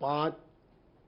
5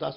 10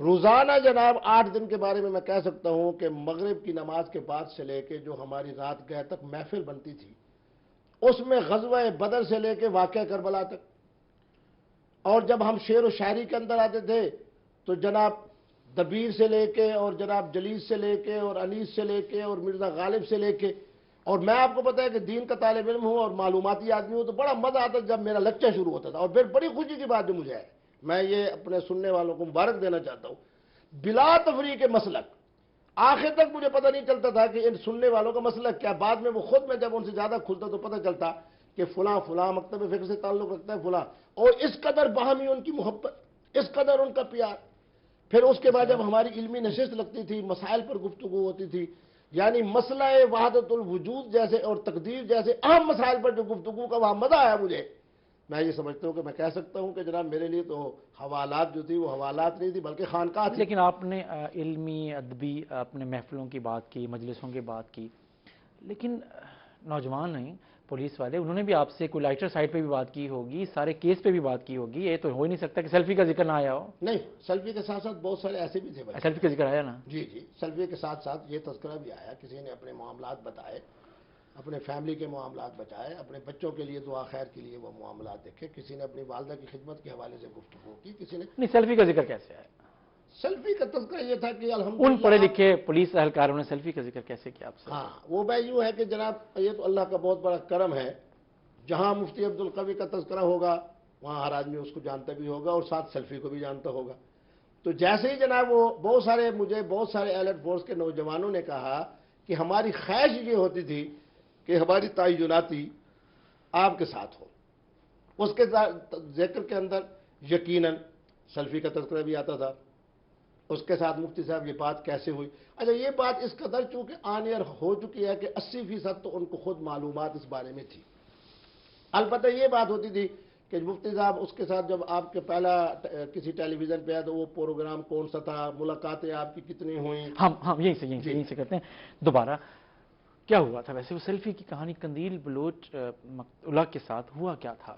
روزانہ جناب 8 دن کے بارے میں کہہ سکتا ہوں کہ مغرب کی نماز کے بعد سے لے کے جو ہماری رات گئے تک محفل بنتی تھی، اس میں غزوہ بدر سے لے کے واقعہ کربلا تک، اور جب ہم شعر و شاعری کے اندر آتے تھے تو جناب دبیر سے لے کے اور جناب جلیس سے لے کے اور انیس سے لے کے اور مرزا غالب سے لے کے، اور میں آپ کو پتا ہے کہ دین کا طالب علم ہوں اور معلوماتی آدمی ہوں، تو بڑا مزہ آتا جب میرا لیکچر شروع ہوتا تھا، اور پھر بڑی خوشی کی بات جو مجھے ہے، میں یہ اپنے سننے والوں کو مبارک دینا چاہتا ہوں، بلا تفریق کے مسلک آخر تک مجھے پتہ نہیں چلتا تھا کہ ان سننے والوں کا مسلک کیا، بعد میں وہ خود میں جب ان سے زیادہ کھلتا تو پتہ چلتا کہ فلاں فلاں مکتب فقہ سے تعلق رکھتا ہے فلاں، اور اس قدر باہمی ان کی محبت، اس قدر ان کا پیار۔ پھر اس کے بعد جب ہماری علمی نشست لگتی تھی، مسائل پر گفتگو ہوتی تھی، یعنی مسئلہ وحدت الوجود جیسے اور تقدیر جیسے اہم مسائل پر جو گفتگو کا وہاں مزہ آیا مجھے، میں یہ سمجھتا ہوں کہ میں کہہ سکتا ہوں کہ جناب میرے لیے تو حوالات جو تھی وہ حوالات نہیں تھی بلکہ خانقاہ تھی۔ لیکن آپ نے علمی ادبی اپنے محفلوں کی بات کی، مجلسوں کی بات کی، لیکن نوجوان نہیں، پولیس والے، انہوں نے بھی آپ سے کوئی لائٹر سائڈ پہ بھی بات کی ہوگی، سارے کیس پہ بھی بات کی ہوگی، یہ تو ہو ہی نہیں سکتا کہ سیلفی کا ذکر نہ آیا ہو۔ نہیں، سیلفی کے ساتھ ساتھ بہت سارے ایسے بھی تھے بھائی۔ سیلفی کا ذکر آیا نا؟ جی جی، سیلفی کے ساتھ ساتھ یہ تذکرہ بھی آیا، کسی نے اپنے معاملات بتائے، اپنے فیملی کے معاملات بتائے، اپنے بچوں کے لیے دعا خیر کے لیے وہ معاملات دیکھے، کسی نے اپنی والدہ کی خدمت کے حوالے سے گفتگو کی، کسی نے نہیں، سیلفی کا ذکر کیسے آیا؟ سیلفی کا تذکرہ یہ تھا کہ ان الحمدللہ پڑھے لکھے پولیس اہلکاروں نے سیلفی کا ذکر کیسے کیا آپ سے؟ ہاں، وہ بھائی یوں ہے کہ جناب یہ تو اللہ کا بہت بڑا کرم ہے، جہاں مفتی عبدالقوی کا تذکرہ ہوگا وہاں ہر آدمی اس کو جانتا بھی ہوگا اور ساتھ سیلفی کو بھی جانتا ہوگا۔ تو جیسے ہی جناب وہ بہت سارے ایلٹ فورس کے نوجوانوں نے کہا کہ ہماری خواہش یہ ہوتی تھی کہ ہماری تعیناتی آپ کے ساتھ ہو، اس کے ذکر کے اندر یقیناً سیلفی کا تذکرہ بھی آتا تھا، اس کے ساتھ مفتی صاحب یہ بات کیسے ہوئی۔ اچھا، یہ بات اس قدر چونکہ آن ایئر ہو چکی ہے کہ 80% تو ان کو خود معلومات اس بارے میں تھی۔ البتہ یہ بات ہوتی تھی کہ مفتی صاحب اس کے ساتھ جب آپ کے پہلا کسی ٹیلی ویژن پہ آیا تو وہ پروگرام کون سا تھا، ملاقاتیں آپ کی کتنی ہوئیں۔ ہم یہیں سے کرتے ہیں دوبارہ، کیا ہوا تھا ویسے وہ سیلفی کی کہانی قندیل بلوچ اللہ کے ساتھ ہوا کیا تھا؟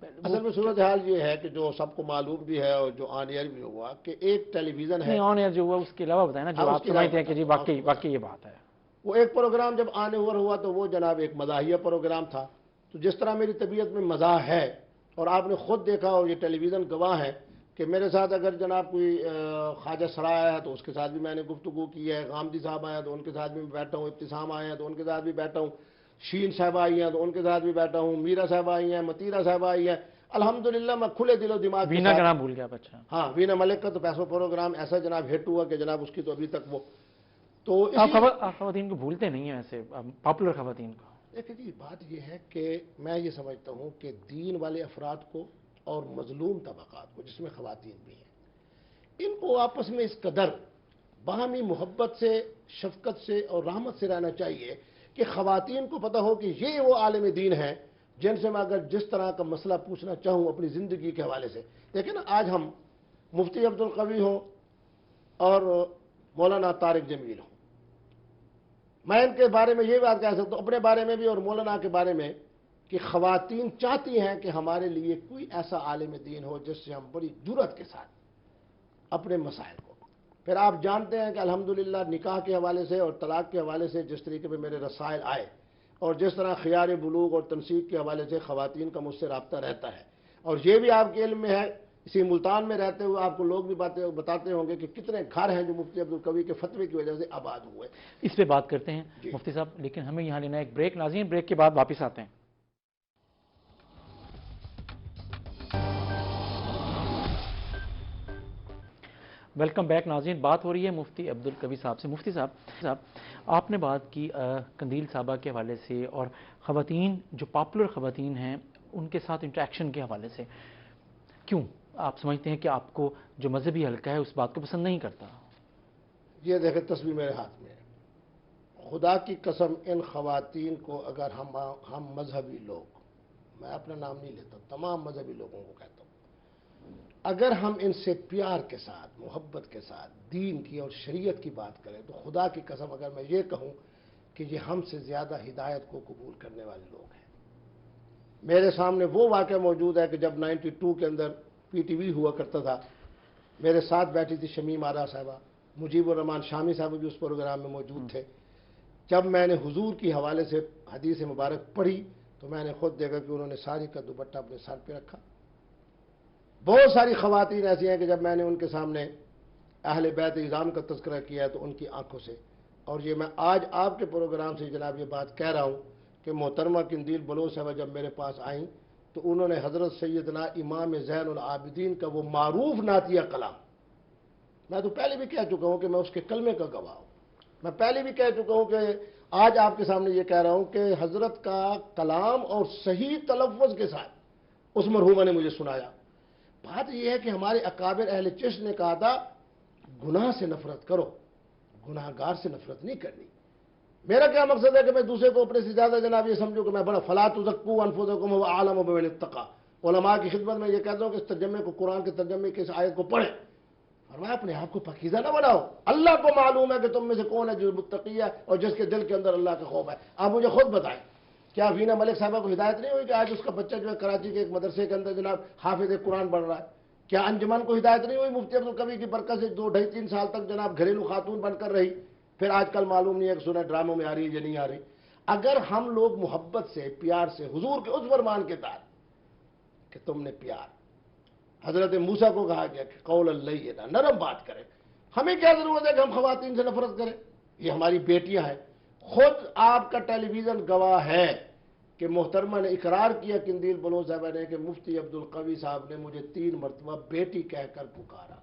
اصل میں صورتحال یہ ہے کہ جو سب کو معلوم بھی ہے اور جو آن ایئر بھی ہوا کہ ایک ٹیلی ویژن ہے، نہیں آن ایئر جو ہوا اس کے علاوہ بتائیں نا، جو آپ سمجھتے ہیں کہ جی واقعی یہ بات ہے۔ وہ ایک پروگرام جب آن ایئر ہوا تو وہ جناب ایک مزاحیہ پروگرام تھا، تو جس طرح میری طبیعت میں مزاح ہے اور آپ نے خود دیکھا اور یہ ٹیلی ویژن گواہ ہے کہ میرے ساتھ اگر جناب کوئی خواجہ سرائے آیا تو اس کے ساتھ بھی میں نے گفتگو کی ہے، غامدی صاحب آیا تو ان کے ساتھ بھی میں بیٹھا ہوں، ابتسام آئے ہیں تو ان کے ساتھ بھی بیٹھا ہوں، شین صاحب آئی ہیں تو ان کے ساتھ بھی بیٹھا ہوں، میرا صاحب آئی ہیں، متیرہ صاحب آئی ہیں، الحمدللہ میں کھلے دل و دماغ کے وینا ساتھ۔ کا نام بھول گیا بچہ۔ ہاں، وینا ملک کا تو پیسوں پروگرام ایسا جناب ہٹ ہوا کہ جناب اس کی تو ابھی تک وہ تو آپ خواتین کو بھولتے نہیں ہیں ایسے پاپولر خواتین کو؟ دیکھیں جی، بات یہ ہے کہ میں یہ سمجھتا ہوں کہ دین والے افراد کو اور مظلوم طبقات کو جس میں خواتین بھی ہیں، ان کو آپس میں اس قدر باہمی محبت سے، شفقت سے اور رحمت سے رہنا چاہیے کہ خواتین کو پتہ ہو کہ یہ وہ عالم دین ہیں جن سے میں اگر جس طرح کا مسئلہ پوچھنا چاہوں اپنی زندگی کے حوالے سے۔ دیکھیں نا، آج ہم مفتی عبدالقوی ہوں اور مولانا طارق جمیل ہوں، میں ان کے بارے میں یہ بات کہہ سکتا ہوں، اپنے بارے میں بھی اور مولانا کے بارے میں، کہ خواتین چاہتی ہیں کہ ہمارے لیے کوئی ایسا عالم دین ہو جس سے ہم بڑی جرأت کے ساتھ اپنے مسائل کو، پھر آپ جانتے ہیں کہ الحمدللہ نکاح کے حوالے سے اور طلاق کے حوالے سے جس طریقے پہ میرے رسائل آئے اور جس طرح خیار بلوغ اور تنسیق کے حوالے سے خواتین کا مجھ سے رابطہ رہتا ہے، اور یہ بھی آپ کے علم میں ہے، اسی ملتان میں رہتے ہوئے آپ کو لوگ بھی بتاتے ہوں گے کہ کتنے گھر ہیں جو مفتی عبدالقوی کے فتوے کی وجہ سے آباد ہوئے۔ اس پہ بات کرتے ہیں مفتی صاحب، لیکن ہمیں یہاں لینا ایک بریک، ناظرین بریک کے بعد واپس آتے ہیں۔ ویلکم بیک ناظرین، بات ہو رہی ہے مفتی عبدالقوی صاحب سے۔ مفتی صاحب، آپ نے بات کی قندیل صاحبہ کے حوالے سے اور خواتین جو پاپولر خواتین ہیں ان کے ساتھ انٹریکشن کے حوالے سے، کیوں آپ سمجھتے ہیں کہ آپ کو جو مذہبی حلقہ ہے اس بات کو پسند نہیں کرتا؟ یہ دیکھیں تصویر میرے ہاتھ میں ہے، خدا کی قسم ان خواتین کو اگر ہم مذہبی لوگ، میں اپنا نام نہیں لیتا، تمام مذہبی لوگوں کو کہتا ہوں، اگر ہم ان سے پیار کے ساتھ، محبت کے ساتھ دین کی اور شریعت کی بات کریں تو خدا کی قسم اگر میں یہ کہوں کہ یہ ہم سے زیادہ ہدایت کو قبول کرنے والے لوگ ہیں۔ میرے سامنے وہ واقعہ موجود ہے کہ جب 92 کے اندر پی ٹی وی ہوا کرتا تھا میرے ساتھ بیٹھی تھی شمیم آرا صاحبہ، مجیب الرحمان شامی صاحب بھی اس پروگرام میں موجود تھے۔ جب میں نے حضور کی حوالے سے حدیث مبارک پڑھی تو میں نے خود دیکھا کہ انہوں نے ساری کا دوپٹہ اپنے سر پہ رکھا۔ بہت ساری خواتین ایسی ہیں کہ جب میں نے ان کے سامنے اہل بیت اعظام کا تذکرہ کیا ہے تو ان کی آنکھوں سے، اور یہ میں آج آپ کے پروگرام سے جناب یہ بات کہہ رہا ہوں کہ محترمہ قندیل بلوچ صاحبہ جب میرے پاس آئیں تو انہوں نے حضرت سیدنا امام زین العابدین کا وہ معروف نعتیہ کلام، میں تو پہلے بھی کہہ چکا ہوں کہ میں اس کے کلمے کا گواہ ہوں، میں پہلے بھی کہہ چکا ہوں کہ آج آپ کے سامنے یہ کہہ رہا ہوں کہ حضرت کا کلام اور صحیح تلفظ کے ساتھ اس مرحومہ نے مجھے سنایا۔ بات یہ ہے کہ ہمارے اکابر اہل چشت نے کہا تھا گناہ سے نفرت کرو، گناہ گار سے نفرت نہیں کرنی۔ میرا کیا مقصد ہے کہ میں دوسرے کو اپنے سے زیادہ جناب یہ سمجھوں کہ میں بڑا فلا تزکوا انفسکم هو اعلم بمن اتقى۔ علماء کی خدمت میں یہ کہتا ہوں کہ اس ترجمے کو، قرآن کے ترجمے کی اس آیت کو پڑھیں، فرمایا اپنے آپ کو پاکیزہ نہ بناؤ، اللہ کو معلوم ہے کہ تم میں سے کون ہے جو متقی ہے اور جس کے دل کے اندر اللہ کا خوف ہے۔ آپ مجھے خود بتائیں، کیا وینا ملک صاحبہ کو ہدایت نہیں ہوئی کہ آج اس کا بچہ جو ہے کراچی کے ایک مدرسے کے اندر جناب حافظ قرآن پڑھ رہا ہے؟ کیا انجمن کو ہدایت نہیں ہوئی مفتی عبدالقوی کی برکت سے 2-2.5-3 سال تک جناب گھریلو خاتون بن کر رہی؟ پھر آج کل معلوم نہیں ہے کہ سنہ ڈراموں میں آ رہی ہے یا نہیں آ رہی۔ اگر ہم لوگ محبت سے، پیار سے حضور کے اس فرمان کے تحت کہ تم نے پیار، حضرت موسیٰ کو کہا گیا کہ قول اللینا، نرم بات کریں، ہمیں کیا ضرورت ہے کہ ہم خواتین سے نفرت کریں؟ یہ ہماری بیٹیاں ہیں۔ خود آپ کا ٹیلی ویژن گواہ ہے کہ محترمہ نے اقرار کیا قندیل بلوچ صاحبہ نے کہ مفتی عبدالقوی صاحب نے مجھے 3 مرتبہ بیٹی کہہ کر پکارا۔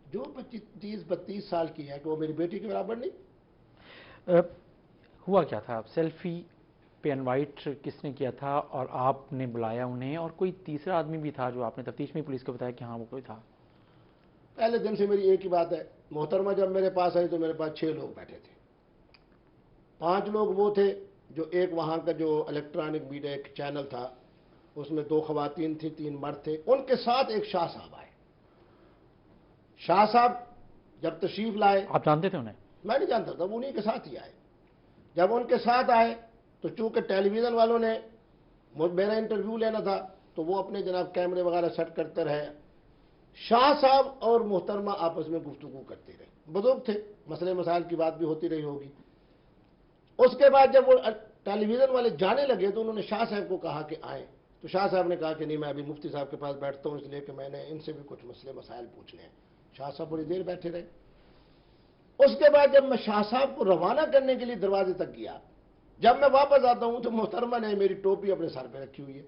جو 25-32 سال کی ہے کہ وہ میری بیٹی کے برابر نہیں؟ ہوا کیا تھا؟ سیلفی پہ انوائٹ کس نے کیا تھا اور آپ نے بلایا انہیں، اور کوئی تیسرا آدمی بھی تھا جو آپ نے تفتیش میں پولیس کو بتایا کہ ہاں وہ کوئی تھا؟ پہلے دن سے میری ایک ہی بات ہے، محترمہ جب میرے پاس آئی تو میرے پاس 6 لوگ بیٹھے تھے۔ 5 لوگ وہ تھے جو ایک وہاں کا جو الیکٹرانک میڈیا ایک چینل تھا، اس میں 2 خواتین تھیں، 3 مرد تھے، ان کے ساتھ ایک شاہ صاحب آئے۔ شاہ صاحب جب تشریف لائے، آپ جانتے تھے انہیں؟ میں نہیں جانتا تھا، وہ انہیں کے ساتھ ہی آئے۔ جب ان کے ساتھ آئے تو چونکہ ٹیلی ویژن والوں نے میرا انٹرویو لینا تھا تو وہ اپنے جناب کیمرے وغیرہ سیٹ کرتے رہے۔ شاہ صاحب اور محترمہ آپس میں گفتگو کرتے رہے، بزرگ تھے، مسئلے مسائل کی بات بھی ہوتی رہی ہوگی۔ اس کے بعد جب وہ ٹیلی ویژن والے جانے لگے تو انہوں نے شاہ صاحب کو کہا کہ آئیں، تو شاہ صاحب نے کہا کہ نہیں، میں ابھی مفتی صاحب کے پاس بیٹھتا ہوں اس لیے کہ میں نے ان سے بھی کچھ مسئلے مسائل پوچھنے ہیں۔ شاہ صاحب بڑی دیر بیٹھے رہے۔ اس کے بعد جب میں شاہ صاحب کو روانہ کرنے کے لیے دروازے تک گیا، جب میں واپس آتا ہوں تو محترمہ نے میری ٹوپی اپنے سر پہ رکھی ہوئی ہے۔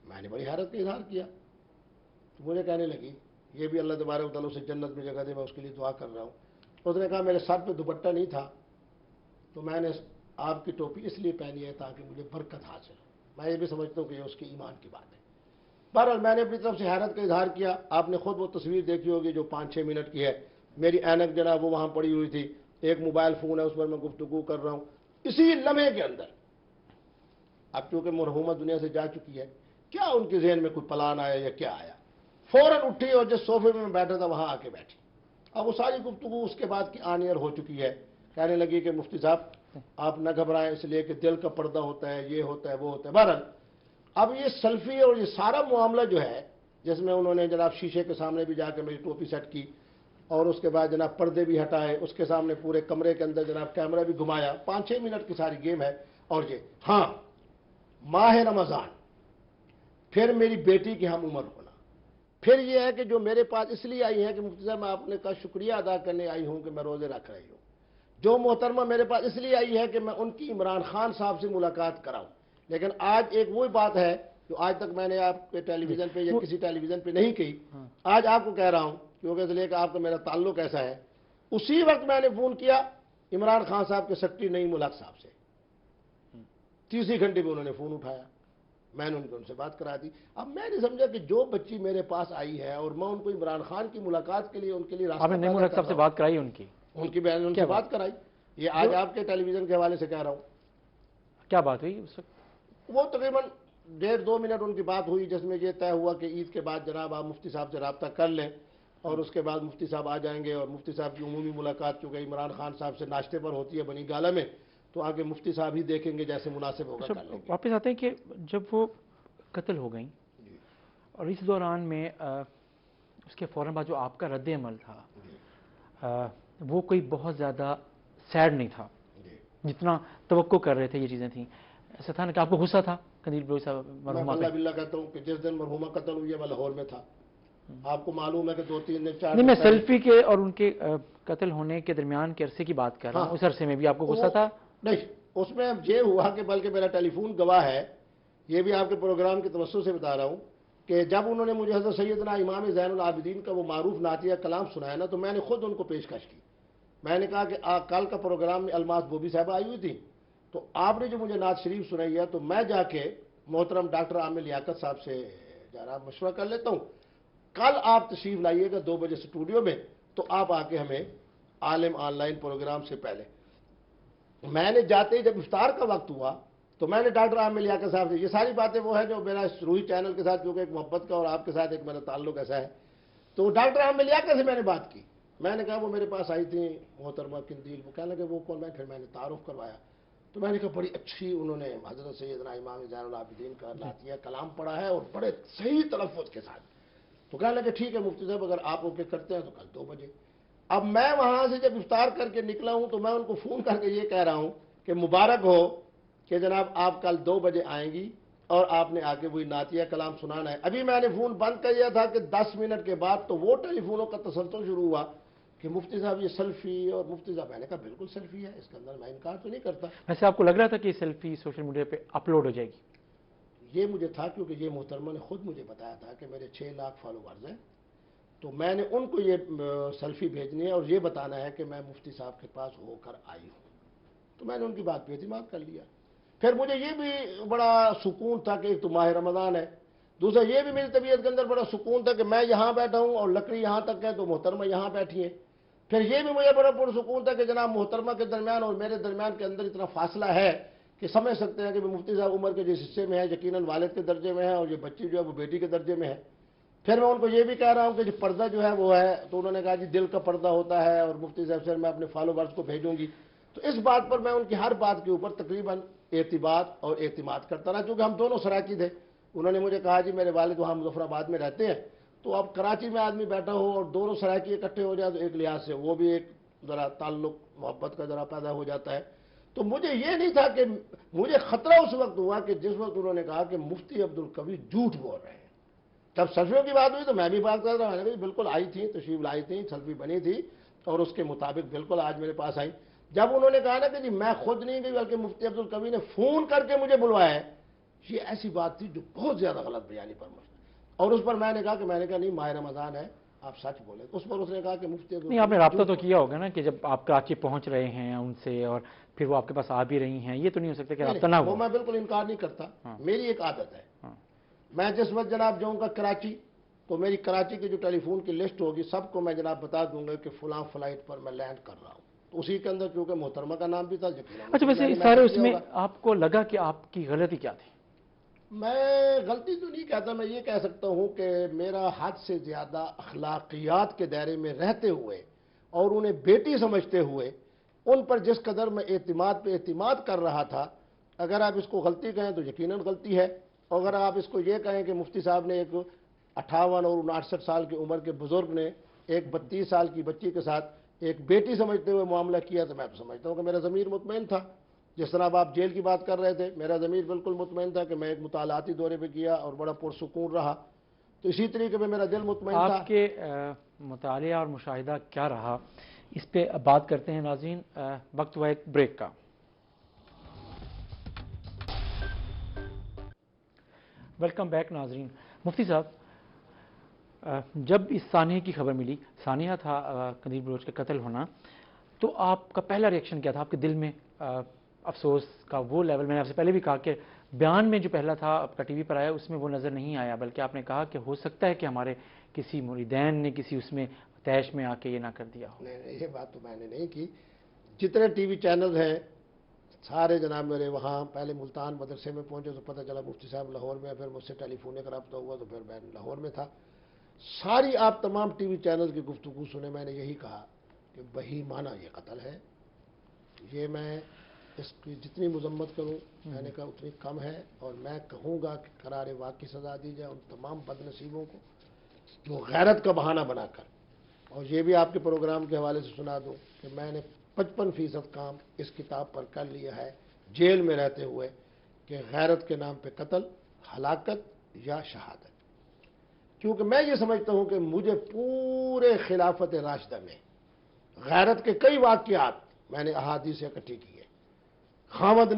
میں نے بڑی حیرت کا اظہار کیا تو مجھے کہنے لگی یہ بھی اللہ تبارک و تعالیٰ سے جنت میں جگہ دے، میں اس کے لیے دعا کر رہا ہوں۔ اس نے کہا میرے سر پہ دوپٹہ نہیں تھا تو میں نے آپ کی ٹوپی اس لیے پہنی ہے تاکہ مجھے برکت حاصل ہو۔ میں یہ بھی سمجھتا ہوں کہ یہ اس کے ایمان کی بات ہے۔ بہرحال میں نے اپنی طرف سے حیرت کا اظہار کیا۔ آپ نے خود وہ تصویر دیکھی ہوگی جو 5-6 منٹ کی ہے، میری اینک جناب وہ وہاں پڑی ہوئی تھی، ایک موبائل فون ہے اس پر میں گفتگو کر رہا ہوں۔ اسی لمحے کے اندر، اب چونکہ مرحومہ دنیا سے جا چکی ہے، کیا ان کے ذہن میں کوئی پلان آیا یا کیا آیا، فوراً اٹھی اور جس صوفے میں بیٹھا تھا وہاں آ کے بیٹھی۔ اب وہ ساری گفتگو اس کے بعد کی آن ایئر ہو چکی ہے۔ کہنے لگی کہ مفتی صاحب آپ نہ گھبرائیں، اس لیے کہ دل کا پردہ ہوتا ہے، یہ ہوتا ہے، وہ ہوتا ہے۔ بہرحال اب یہ سیلفی اور یہ سارا معاملہ جو ہے، جس میں انہوں نے جناب شیشے کے سامنے بھی جا کے میری ٹوپی سیٹ کی اور اس کے بعد جناب پردے بھی ہٹائے، اس کے سامنے پورے کمرے کے اندر جناب کیمرہ بھی گھمایا، 5-6 منٹ کی ساری گیم ہے۔ اور یہ ہاں ماہ رمضان، پھر میری بیٹی کی ہم عمر ہونا، پھر یہ ہے کہ جو میرے پاس اس لیے آئی ہیں کہ مفتی صاحب میں آپ نے کا شکریہ ادا کرنے آئی ہوں کہ میں روزے رکھ رہی ہوں۔ جو محترمہ میرے پاس اس لیے آئی ہے کہ میں ان کی عمران خان صاحب سے ملاقات کراؤں۔ لیکن آج ایک وہی بات ہے جو آج تک میں نے آپ کے ٹیلی ویژن پہ یا کسی ٹیلی ویژن پہ نہیں کہی، آج آپ کو کہہ رہا ہوں کیونکہ اس لیے کہ آپ کا میرا تعلق ایسا ہے۔ اسی وقت میں نے فون کیا عمران خان صاحب کے سیکرٹری نعیم الحق صاحب سے، تیسری گھنٹے میں انہوں نے فون اٹھایا، میں نے ان سے بات کرا دی۔ اب میں نے سمجھا کہ جو بچی میرے پاس آئی ہے اور میں ان کو عمران خان کی ملاقات کے لیے ان کے لیے آپ نے نعیم الحق صاحب سے بات کرائی؟ ان کی بہن ان سے بات کرائی، یہ آج آپ کے ٹیلی ویژن کے حوالے سے کہہ رہا ہوں۔ کیا بات ہوئی اس وقت؟ وہ تقریباً 1.5-2 منٹ ان کی بات ہوئی، جس میں یہ طے ہوا کہ عید کے بعد جناب آپ مفتی صاحب سے رابطہ کر لیں اور اس کے بعد مفتی صاحب آ جائیں گے، اور مفتی صاحب کی عمومی ملاقات چونکہ عمران خان صاحب سے ناشتے پر ہوتی ہے بنی گالہ میں، تو آگے مفتی صاحب ہی دیکھیں گے جیسے مناسب ہوگا کر لیں گے۔ واپس آتے ہیں کہ جب وہ قتل ہو گئیں اور اس دوران میں اس کے فوراً بعد جو آپ کا رد عمل تھا وہ کوئی بہت زیادہ سیڈ نہیں تھا جتنا توقع کر رہے تھے یہ چیزیں تھیں. ایسا تھا نا کہ آپ کو غصہ تھا قندیل بلوچ صاحب میں مرحومہ اللہ پہ؟ باللہ کہتا ہوں کہ جس دن مرحومہ قتل ہوئی ہے میں لاہور میں تھا. آپ کو معلوم ہے کہ 2-3 دن 4 نہیں، دن میں پہلے سیلفی کے اور ان کے قتل ہونے کے درمیان کے عرصے کی بات کر رہا ہوں. ہاں، اس عرصے میں بھی آپ کو غصہ وہ- تھا؟ نہیں، اس میں اب یہ ہوا کہ بلکہ میرا ٹیلی فون گواہ ہے، یہ بھی آپ کے پروگرام کے توسط سے بتا رہا ہوں کہ جب انہوں نے مجھے حضرت سیدنا امام زین العابدین کا وہ معروف نعتیہ کلام سنایا نا، تو میں نے خود ان کو پیشکش کی. میں نے کہا کہ کل کا پروگرام میں الماس بوبی صاحبہ آئی ہوئی تھی، تو آپ نے جو مجھے نعت شریف سنائی ہے تو میں جا کے محترم ڈاکٹر عامر لیاقت صاحب سے ذرا مشورہ کر لیتا ہوں. کل آپ تشریف لائیے گا 2 بجے اسٹوڈیو میں، تو آپ آ کے ہمیں عالم آن لائن پروگرام سے پہلے. میں نے جاتے ہی جب افطار کا وقت ہوا تو میں نے ڈاکٹر عامر لیاقت صاحب سے یہ ساری باتیں وہ ہے جو میرا روحی چینل کے ساتھ کیونکہ ایک محبت کا اور آپ کے ساتھ ایک میرا تعلق ایسا ہے، تو ڈاکٹر عامر لیاقت سے میں نے بات کی. میں نے کہا وہ میرے پاس آئی تھیں محترمہ قندیل، وہ کہنے لگے وہ کون. پھر میں نے تعارف کروایا تو میں نے کہا بڑی اچھی انہوں نے حضرت سیدنا امام زین العابدین کا نعتیہ کلام پڑھا ہے اور بڑے صحیح تلفظ کے ساتھ. تو کہنے لگے ٹھیک ہے مفتی صاحب اگر آپ اوکے کرتے ہیں تو کل 2 بجے. اب میں وہاں سے جب افطار کر کے نکلا ہوں تو میں ان کو فون کر کے یہ کہہ رہا ہوں کہ مبارک ہو کہ جناب آپ کل 2 بجے آئیں گی اور آپ نے آ کے وہی نعتیہ کلام سنانا ہے. ابھی میں نے فون بند کر دیا تھا کہ 10 منٹ کے بعد تو وہ ٹیلی فونوں کا تسلسل شروع ہوا کہ مفتی صاحب یہ سیلفی اور مفتی صاحب. میں نے کہا بالکل سیلفی ہے، اس کے اندر میں انکار تو نہیں کرتا. ویسے آپ کو لگ رہا تھا کہ یہ سیلفی سوشل میڈیا پہ اپلوڈ ہو جائے گی؟ یہ مجھے تھا کیونکہ یہ محترمہ نے خود مجھے بتایا تھا کہ میرے 6 لاکھ فالوورز ہیں، تو میں نے ان کو یہ سیلفی بھیجنی ہے اور یہ بتانا ہے کہ میں مفتی صاحب کے پاس ہو کر آئی ہوں. تو میں نے ان کی بات پہ اعتماد کر لیا. پھر مجھے یہ بھی بڑا سکون تھا کہ ایک تو ماہ رمضان ہے، دوسرا یہ بھی میری طبیعت کے اندر بڑا سکون تھا کہ میں یہاں بیٹھا ہوں اور لکڑی یہاں تک ہے تو محترمہ یہاں بیٹھی ہیں. پھر یہ بھی مجھے بڑا پرسکون تھا کہ جناب محترمہ کے درمیان اور میرے درمیان کے اندر اتنا فاصلہ ہے کہ سمجھ سکتے ہیں کہ مفتی صاحب عمر کے جس حصے میں ہے یقیناً والد کے درجے میں ہے اور یہ بچی جو ہے وہ بیٹی کے درجے میں ہے. پھر میں ان کو یہ بھی کہہ رہا ہوں کہ جو پردہ جو ہے وہ ہے، تو انہوں نے کہا جی دل کا پردہ ہوتا ہے اور مفتی صاحب سے میں اپنے فالوورز کو بھیجوں گی. تو اس بات پر میں ان کی ہر بات کے اوپر تقریباً اعتبار اور اعتماد کرتا رہا کیونکہ ہم دونوں سراکی تھے. انہوں نے مجھے کہا جی میرے والد وہاں مظفر آباد میں رہتے ہیں، تو اب کراچی میں آدمی بیٹھا ہو اور دونوں سراکی اکٹھے ہو جائے تو ایک لحاظ سے وہ بھی ایک ذرا تعلق محبت کا ذرا پیدا ہو جاتا ہے. تو مجھے یہ نہیں تھا کہ مجھے خطرہ اس وقت ہوا کہ جس وقت انہوں نے کہا کہ مفتی عبدالقوی جھوٹ بول رہے ہیں. جب سیلفیوں کی بات ہوئی تو میں بھی بات کر رہا ہوں، بالکل آئی تھی، تشریف لائی تھی، سیلفی بنی تھی اور اس کے مطابق بالکل آج میرے پاس آئی. جب انہوں نے کہا نا کہ جی میں خود نہیں گئی بلکہ مفتی عبدالقوی نے فون کر کے مجھے بلوایا ہے، یہ ایسی بات تھی جو بہت زیادہ غلط بیانی پر مجھے. اور اس پر میں نے کہا نہیں ماہ رمضان ہے آپ سچ بولیں. اس پر اس نے کہا کہ مفتی نہیں، آپ نے رابطہ تو کیا ہوگا نا کہ جب آپ کراچی پہنچ رہے ہیں ان سے اور پھر وہ آپ کے پاس آ بھی رہی ہیں، یہ تو نہیں ہو سکتا کہ رابطہ نہ وہ ہو؟ میں بالکل انکار نہیں کرتا. میری ایک عادت ہے، میں جس وقت جناب جاؤں گا کراچی تو میری کراچی کی جو ٹیلی فون کی لسٹ ہوگی سب کو میں جناب بتا دوں گا کہ فلاں فلائٹ پر میں لینڈ کر رہا ہوں. تو اسی کے اندر کیونکہ محترمہ کا نام بھی تھا. اچھا، ویسے اس سارے اس میں آپ کو لگا کہ آپ کی غلطی کیا تھی؟ میں غلطی تو نہیں کہتا، میں یہ کہہ سکتا ہوں کہ میرا حد سے زیادہ اخلاقیات کے دائرے میں رہتے ہوئے اور انہیں بیٹی سمجھتے ہوئے ان پر جس قدر میں اعتماد پہ اعتماد کر رہا تھا، اگر آپ اس کو غلطی کہیں تو یقیناً غلطی ہے. اور اگر آپ اس کو یہ کہیں کہ مفتی صاحب نے ایک 58 اور 59 سال کی عمر کے بزرگ نے ایک 32 سال کی بچی کے ساتھ ایک بیٹی سمجھتے ہوئے معاملہ کیا، تو میں تو سمجھتا ہوں کہ میرا ضمیر مطمئن تھا. جس طرح آپ جیل کی بات کر رہے تھے، میرا ضمیر بالکل مطمئن تھا کہ میں ایک مطالعاتی دورے پہ کیا اور بڑا پرسکون رہا. تو اسی طریقے پہ میرا دل مطمئن تھا. آپ کے مطالعہ اور مشاہدہ کیا رہا، اس پہ بات کرتے ہیں ناظرین. وقت ہوا ایک بریک کا. ویلکم بیک ناظرین. مفتی صاحب، جب اس سانحے کی خبر ملی، سانحہ تھا قندیل بلوچ کا قتل ہونا، تو آپ کا پہلا ریئیکشن کیا تھا؟ آپ کے دل میں افسوس کا وہ لیول، میں نے آپ سے پہلے بھی کہا کہ بیان میں جو پہلا تھا آپ کا ٹی وی پر آیا اس میں وہ نظر نہیں آیا، بلکہ آپ نے کہا کہ ہو سکتا ہے کہ ہمارے کسی مریدین نے کسی اس میں تیش میں آ کے یہ نہ کر دیا ہو. نہیں، یہ بات تو میں نے نہیں کی. جتنے ٹی وی چینلز ہیں سارے جناب میرے وہاں پہلے ملتان مدرسے میں پہنچے تو پتہ چلا مفتی صاحب لاہور میں، پھر مجھ سے ٹیلی فونک رابطہ ہوا تو پھر میں لاہور میں تھا. ساری آپ تمام ٹی وی چینلز کی گفتگو سنے، میں نے یہی کہا کہ بہیمانہ یہ قتل ہے. یہ میں اس کی جتنی مذمت کروں میں نے کہا اتنی کم ہے، اور میں کہوں گا کہ قرار واقعی سزا دی جائے ان تمام بد نصیبوں کو کہ وہ غیرت کا بہانہ بنا کر، اور یہ بھی آپ کے پروگرام کے حوالے سے سنا دوں کہ میں نے 55% کام اس کتاب پر کر لیا ہے جیل میں رہتے ہوئے، کہ غیرت کے نام پہ قتل، ہلاکت یا شہادت۔ کیونکہ میں یہ سمجھتا ہوں کہ مجھے پورے خلافت راشدہ میں غیرت کے کئی واقعات میں نے احادیث سے اکٹھی کی ہے۔ خاوند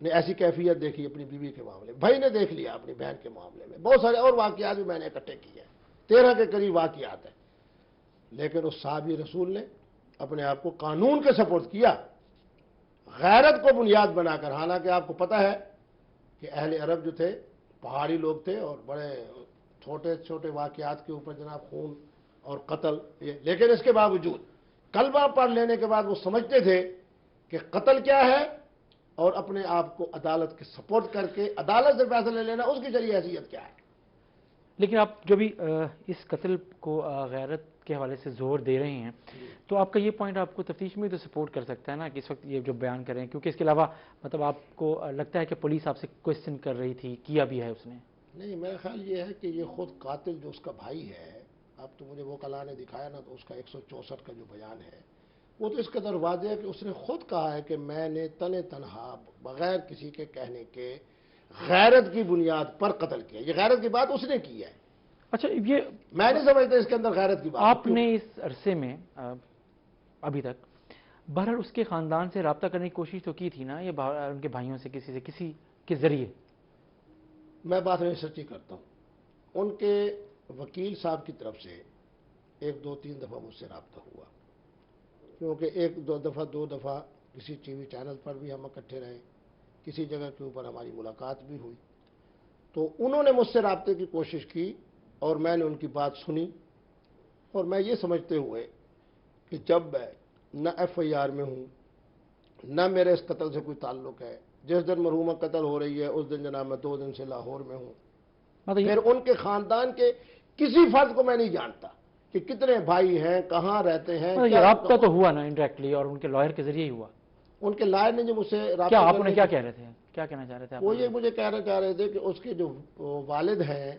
نے ایسی کیفیت دیکھی اپنی بیوی کے معاملے میں، بھائی نے دیکھ لیا اپنی بہن کے معاملے میں، بہت سارے اور واقعات بھی میں نے اکٹھے کیے ہیں، 13 کے قریب واقعات ہیں۔ لیکن اس صحابی رسول نے اپنے آپ کو قانون کے سپرد کیا، غیرت کو بنیاد بنا کر۔ حالانکہ آپ کو پتہ ہے کہ اہل عرب جو تھے پہاڑی لوگ تھے، اور بڑے چھوٹے چھوٹے واقعات کے اوپر جناب خون اور قتل، لیکن اس کے باوجود کلمہ پڑھ لینے کے بعد وہ سمجھتے تھے کہ قتل کیا ہے، اور اپنے آپ کو عدالت کے سپورٹ کر کے عدالت سے فیصلہ لینا اس کی شرعی حیثیت کیا ہے۔ لیکن آپ جو بھی اس قتل کو غیرت کے حوالے سے زور دے رہے ہیں، تو آپ کا یہ پوائنٹ آپ کو تفتیش میں تو سپورٹ کر سکتا ہے نا کہ اس وقت یہ جو بیان کر رہے ہیں، کیونکہ اس کے علاوہ مطلب آپ کو لگتا ہے کہ پولیس آپ سے کوشچن کر رہی تھی، کیا بھی ہے اس نے؟ نہیں، میرا خیال یہ ہے کہ یہ خود قاتل جو اس کا بھائی ہے، اب تو مجھے وہ کلا نے دکھایا نا، تو اس کا 164 کا جو بیان ہے وہ تو اس قدر واضح ہے کہ اس نے خود کہا ہے کہ میں نے تنہا بغیر کسی کے کہنے کے غیرت کی بنیاد پر قتل کیا۔ یہ غیرت کی بات اس نے کی ہے۔ اچھا، یہ میں نہیں سمجھتا اس کے اندر غیرت کی بات ہے۔ آپ نے اس عرصے میں ابھی تک بہرحال اس کے خاندان سے رابطہ کرنے کی کوشش تو کی تھی نا، یہ ان کے بھائیوں سے، کسی کے ذریعے؟ میں بات نہیں سچی کرتا ہوں، ان کے وکیل صاحب کی طرف سے 1 2 3 دفعہ مجھ سے رابطہ ہوا، کیونکہ 1 2 دفعہ کسی ٹی وی چینل پر بھی ہم اکٹھے رہے، کسی جگہ کے اوپر ہماری ملاقات بھی ہوئی، تو انہوں نے مجھ سے رابطے کی کوشش کی اور میں نے ان کی بات سنی، اور میں یہ سمجھتے ہوئے کہ جب میں نہ FIR میں ہوں، نہ میرے اس قتل سے کوئی تعلق ہے، جس دن مرحومہ قتل ہو رہی ہے اس دن جناب میں 2 دن سے لاہور میں ہوں، پھر ان کے خاندان کے کسی فرد کو میں نہیں جانتا کہ کتنے بھائی ہیں، کہاں رہتے ہیں۔ یہ رابطہ تو ہوا نا انڈائریکٹلی، اور ان کے لائر کے ذریعے ہی ہوا۔ ان کے لائر نے جو مجھ سے رابطہ کیا آپ انہیں کیا کہہ رہے تھے، کیا کہنا چاہ رہے تھے آپ؟ وہ یہ مجھے کہنا چاہ رہے تھے کہ اس کے جو والد ہیں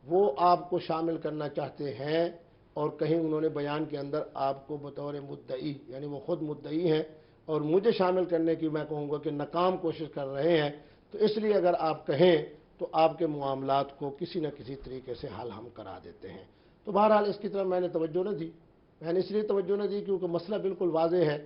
وہ آپ کو شامل کرنا چاہتے ہیں، اور کہیں انہوں نے بیان کے اندر آپ کو بطور مدعی، یعنی وہ خود مدعی ہیں اور مجھے شامل کرنے کی میں کہوں گا کہ ناکام کوشش کر رہے ہیں، تو اس لیے اگر آپ کہیں تو آپ کے معاملات کو کسی نہ کسی طریقے سے حل ہم کرا دیتے ہیں۔ تو بہرحال اس کی طرف میں نے توجہ نہ دی، میں نے اس لیے توجہ نہ دی کیونکہ مسئلہ بالکل واضح ہے،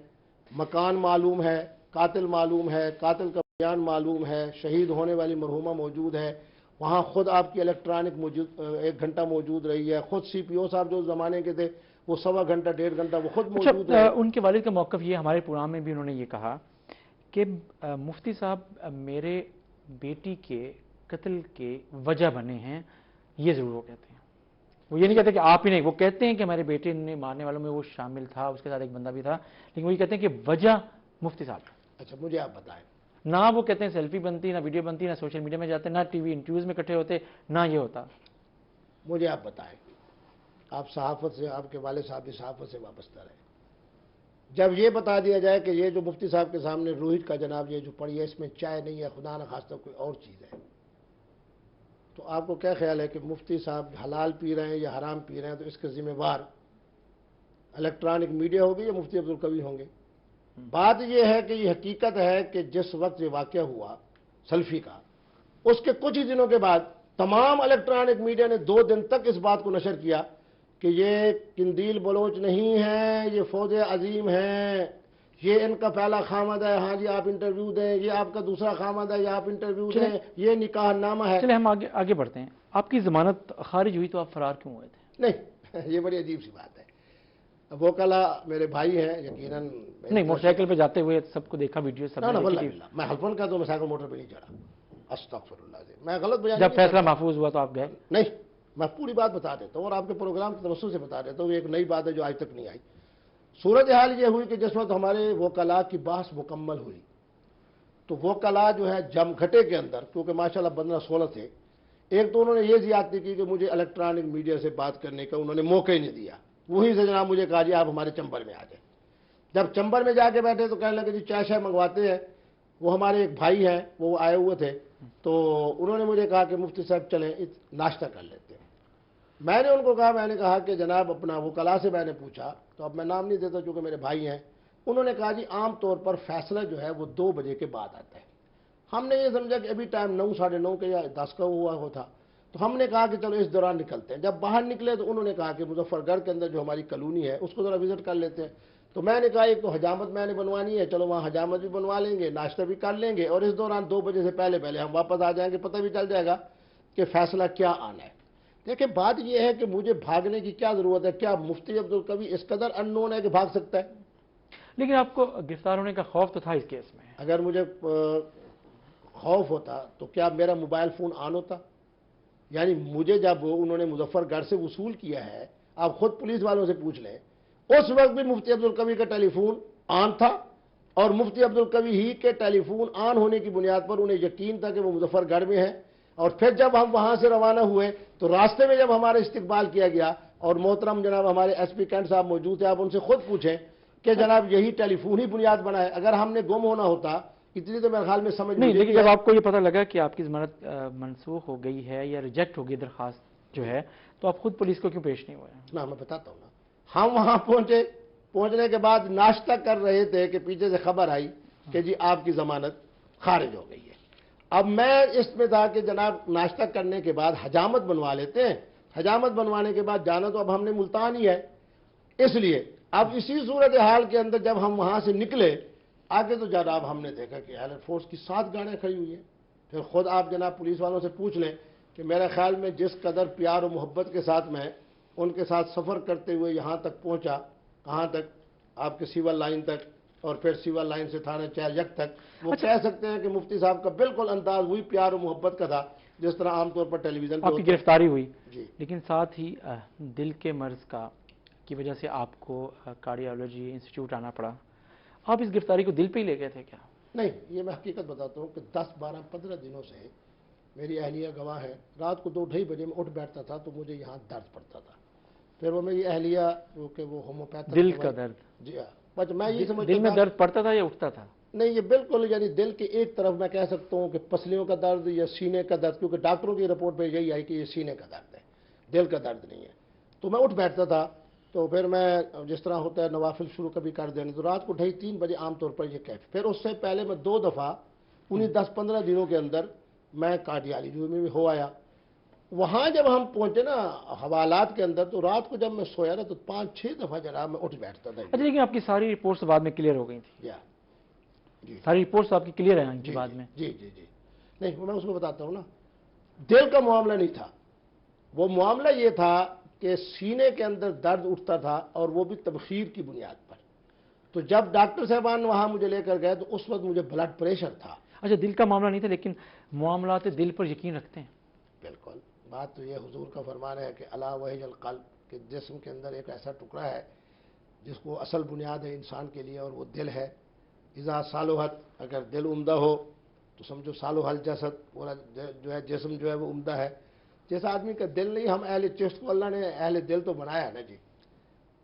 مکان معلوم ہے، قاتل معلوم ہے، قاتل کا بیان معلوم ہے، شہید ہونے والی مرحومہ موجود ہے، وہاں خود آپ کی الیکٹرانک 1 گھنٹہ موجود رہی ہے، خود CPO صاحب جو زمانے کے تھے وہ 1.25 گھنٹہ 1.5 گھنٹہ وہ خود موجود ہے۔ ان کے والد کا موقف یہ، ہمارے پروگرام میں بھی انہوں نے یہ کہا کہ مفتی صاحب میرے بیٹی کے قتل کے وجہ بنے ہیں، یہ ضرور وہ کہتے ہیں۔ وہ یہ نہیں کہتے کہ آپ ہی نہیں، وہ کہتے ہیں کہ ہمارے بیٹے نے مارنے والوں میں وہ شامل تھا، اس کے ساتھ ایک بندہ بھی تھا، لیکن وہ یہ کہتے ہیں کہ وجہ مفتی صاحب۔ اچھا، مجھے آپ بتائیں، نہ وہ کہتے ہیں سیلفی بنتی، نہ ویڈیو بنتی، نہ سوشل میڈیا میں جاتے، نہ ٹی وی انٹرویوز میں اکٹھے ہوتے، نہ یہ ہوتا۔ مجھے آپ بتائیں، آپ صحافت سے، آپ کے والد صاحب بھی صحافت سے وابستہ رہے، جب یہ بتا دیا جائے کہ یہ جو مفتی صاحب کے سامنے روہٹ کا جناب یہ جو پڑی ہے اس میں چائے نہیں ہے، خدا نہ خواستہ کوئی اور چیز ہے، تو آپ کو کیا خیال ہے کہ مفتی صاحب حلال پی رہے ہیں یا حرام پی رہے ہیں؟ تو اس کے ذمہ وار الیکٹرانک میڈیا ہوگی یا مفتی عبدالقوی ہوں گے؟ بات یہ ہے کہ یہ حقیقت ہے کہ جس وقت یہ واقعہ ہوا سلفی کا، اس کے کچھ ہی دنوں کے بعد تمام الیکٹرانک میڈیا نے 2 دن تک اس بات کو نشر کیا کہ یہ قندیل بلوچ نہیں ہے، یہ فوج عظیم ہے، یہ ان کا پہلا خامد ہے، ہاں جی آپ انٹرویو دیں، یہ آپ کا دوسرا خامد ہے، یہ آپ انٹرویو دیں، یہ نکاح نامہ ہے۔ چلے ہم آگے بڑھتے ہیں۔ آپ کی ضمانت خارج ہوئی تو آپ فرار کیوں ہوئے تھے؟ نہیں، یہ بڑی عجیب سی بات ہے۔ وہ کلا میرے بھائی ہیں یقیناً۔ نہیں، موٹر سائیکل پہ جاتے ہوئے سب کو دیکھا، ویڈیو سب نے دیکھی تھی۔ میں حلفاً کہتا ہوں میں سائیکل موٹر پہ نہیں چڑھا، استغفر اللہ سے، میں غلط بیان جب فیصلہ محفوظ ہوا تو آپ گئے؟ نہیں، میں پوری بات بتا دیتا ہوں اور آپ کے پروگرام کے توسط سے بتا دیتا ہوں، ایک نئی بات ہے جو آج تک نہیں آئی۔ صورتحال یہ ہوئی کہ جس وقت ہمارے وکلاء کی بحث مکمل ہوئی تو وکلاء جو ہے جم گھٹے کے اندر، کیونکہ ماشاءاللہ 15-16 تھے، ایک تو انہوں نے یہ زیادتی کی کہ مجھے الیکٹرانک میڈیا سے بات کرنے کا انہوں نے موقع ہی نہیں دیا، وہیں سے جناب مجھے کہا جی آپ ہمارے چمبر میں آ جائیں۔ جب چمبر میں جا کے بیٹھے تو کہنے لگے جی چائے شائے منگواتے ہیں، وہ ہمارے ایک بھائی ہیں وہ آئے ہوئے تھے، تو انہوں نے مجھے کہا کہ مفتی صاحب چلیں ناشتہ کر لیتے ہیں۔ میں نے ان کو کہا، میں نے کہا کہ جناب اپنا وکلا سے میں نے پوچھا، تو اب میں نام نہیں دیتا چونکہ میرے بھائی ہیں، انہوں نے کہا جی عام طور پر فیصلہ جو ہے وہ 2 بجے کے بعد آتا ہے۔ ہم نے یہ سمجھا کہ ابھی ٹائم 9 ساڑھے 9 کا یا 10 کا ہوا ہو تھا، تو ہم نے کہا کہ چلو اس دوران نکلتے ہیں۔ جب باہر نکلے تو انہوں نے کہا کہ مظفر گڑھ کے اندر جو ہماری کالونی ہے اس کو ذرا وزٹ کر لیتے ہیں۔ تو میں نے کہا ایک تو حجامت میں نے بنوانی ہے، چلو وہاں حجامت بھی بنوا لیں گے، ناشتہ بھی کر لیں گے، اور اس دوران 2 بجے سے پہلے پہلے ہم واپس آ جائیں گے، پتہ بھی چل جائے گا کہ فیصلہ کیا آنا ہے۔ دیکھیں بات یہ ہے کہ مجھے بھاگنے کی کیا ضرورت ہے؟ کیا مفتی عبدالقوی اس قدر ان نون ہے کہ بھاگ سکتا ہے؟ لیکن آپ کو گرفتار ہونے کا خوف تو تھا اس کیس میں؟ اگر مجھے خوف ہوتا تو کیا میرا موبائل فون آن ہوتا؟ یعنی مجھے جب انہوں نے مظفر گڑھ سے وصول کیا ہے، آپ خود پولیس والوں سے پوچھ لیں، اس وقت بھی مفتی عبدالقوی کا ٹیلی فون آن تھا، اور مفتی عبدالقوی ہی کے ٹیلی فون آن ہونے کی بنیاد پر انہیں یقین تھا کہ وہ مظفر گڑھ میں ہے۔ اور پھر جب ہم وہاں سے روانہ ہوئے تو راستے میں جب ہمارا استقبال کیا گیا، اور محترم جناب ہمارے ایس پی کینٹ صاحب موجود تھے، آپ ان سے خود پوچھیں کہ جناب یہی ٹیلی فون ہی بنیاد بنا ہے۔ اگر ہم نے گم ہونا ہوتا، اتنی تو میرے خیال میں سمجھ نہیں، مجھے لیکن بھی ہے۔ جب آپ کو یہ پتہ لگا کہ آپ کی ضمانت منسوخ ہو گئی ہے یا ریجیکٹ ہو گئی درخواست جو ہے، تو آپ خود پولیس کو کیوں پیش نہیں ہوئے؟ نا میں بتاتا ہوں نا، ہم وہاں پہنچے، پہنچنے کے بعد ناشتہ کر رہے تھے کہ پیچھے سے خبر آئی کہ جی آپ کی ضمانت خارج ہو گئی ہے۔ اب میں اس میں تھا کہ جناب ناشتہ کرنے کے بعد حجامت بنوا لیتے ہیں، حجامت بنوانے کے بعد جانا تو اب ہم نے ملتان ہی ہے، اس لیے اب اسی صورتحال کے اندر جب ہم وہاں سے نکلے آگے تو جناب ہم نے دیکھا کہ ایئر فورس کی 7 گاڑیاں کھڑی ہوئی ہیں۔ پھر خود آپ جناب پولیس والوں سے پوچھ لیں کہ میرے خیال میں جس قدر پیار و محبت کے ساتھ میں ان کے ساتھ سفر کرتے ہوئے یہاں تک پہنچا، کہاں تک؟ آپ کے سیول لائن تک، اور پھر سیول لائن سے تھانہ چہل یک تک، وہ کہہ سکتے ہیں کہ مفتی صاحب کا بالکل انداز وہی پیار و محبت کا تھا جس طرح عام طور پر ٹیلی ویژن پہ آپ کی ہوتا ہے۔ گرفتاری ہوئی، جی لیکن ساتھ ہی دل کے مرض کی وجہ سے آپ کو کارڈیالوجی انسٹیٹیوٹ آنا پڑا۔ آپ اس گرفتاری کو دل پہ ہی لے گئے تھے کیا؟ نہیں، یہ میں حقیقت بتاتا ہوں کہ 10 12 15 دنوں سے میری اہلیہ گواہ ہے، رات کو 2 ڈھائی بجے میں اٹھ بیٹھتا تھا تو مجھے یہاں درد پڑتا تھا۔ پھر وہ میری اہلیہ جو کہ وہ ہومیوپیتھک دل کا درد؟ جی ہاں، بس میں یہ سمجھتا دل میں تھا، درد پڑتا تھا یا اٹھتا تھا؟ نہیں یہ بالکل یعنی دل کے ایک طرف میں کہہ سکتا ہوں کہ پسلیوں کا درد یا سینے کا درد، کیونکہ ڈاکٹروں کی رپورٹ پہ یہی آئی کہ یہ سینے کا درد ہے، دل کا درد نہیں ہے۔ تو میں اٹھ بیٹھتا تھا، تو پھر میں جس طرح ہوتا ہے نوافل شروع کبھی کر دینے، تو رات کو 2:30 بجے عام طور پر یہ کیف۔ پھر اس سے پہلے میں 2 دفعہ انہیں 10 15 دنوں کے اندر میں کارڈیالوجی میں بھی ہو آیا۔ وہاں جب ہم پہنچے نا حوالات کے اندر، تو رات کو جب میں سویا نا تو 5 6 دفعہ جناب میں اٹھ بیٹھتا تھا۔ اچھا، لیکن آپ کی ساری رپورٹس بعد میں کلیئر ہو گئی تھی؟ جی ساری رپورٹس آپ کی کلیئر ہیں ان کی جی بعد میں؟ جی جی جی نہیں، میں اس میں بتاتا ہوں نا، دل کا معاملہ نہیں تھا، وہ معاملہ یہ تھا کہ سینے کے اندر درد اٹھتا تھا، اور وہ بھی تبخیر کی بنیاد پر۔ تو جب ڈاکٹر صاحبان وہاں مجھے لے کر گئے تو اس وقت مجھے بلڈ پریشر تھا۔ اچھا، دل کا معاملہ نہیں تھا، لیکن معاملات دل پر یقین رکھتے ہیں؟ بالکل، بات تو یہ حضور کا فرمان ہے کہ الا وحی القلب، کہ جسم کے اندر ایک ایسا ٹکڑا ہے جس کو اصل بنیاد ہے انسان کے لیے، اور وہ دل ہے۔ اذا صالحت، اگر دل عمدہ ہو تو سمجھو صالح الجسد، پورا جو ہے جسم جو ہے وہ عمدہ ہے۔ جس آدمی کا دل نہیں، ہم اہل چشت کو اللہ نے اہل دل تو بنایا ہے نا جی۔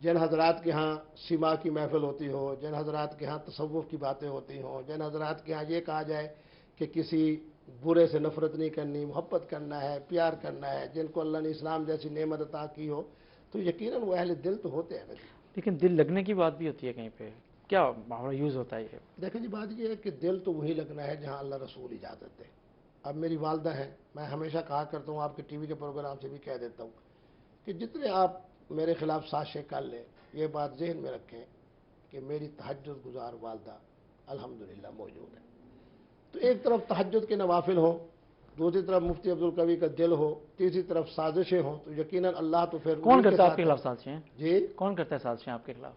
جن حضرات کے ہاں سیما کی محفل ہوتی ہو، جن حضرات کے ہاں تصوف کی باتیں ہوتی ہوں، جن حضرات کے ہاں یہ کہا جائے کہ کسی برے سے نفرت نہیں کرنی، محبت کرنا ہے، پیار کرنا ہے، جن کو اللہ نے اسلام جیسی نعمت عطا کی ہو، تو یقیناً وہ اہل دل تو ہوتے ہیں نا جی۔ لیکن دل لگنے کی بات بھی ہوتی ہے کہیں پہ، کیا محاورہ یوز ہوتا ہے یہ؟ دیکھیں جی، بات یہ ہے کہ دل تو وہی لگنا ہے جہاں اللہ رسول اجازت دے۔ اب میری والدہ ہیں، میں ہمیشہ کہا کرتا ہوں، آپ کے ٹی وی کے پروگرام سے بھی کہہ دیتا ہوں کہ جتنے آپ میرے خلاف سازشیں کر لیں، یہ بات ذہن میں رکھیں کہ میری تہجد گزار والدہ الحمدللہ موجود ہے۔ تو ایک طرف تہجد کے نوافل ہوں، دوسری طرف مفتی عبدالقوی کا دل ہو، تیسری طرف سازشیں ہوں، تو یقیناً اللہ تو پھر کون کرتا ہے آپ کے خلاف سازشیں؟ جی کون کرتا ہے سازشیں آپ کے خلاف؟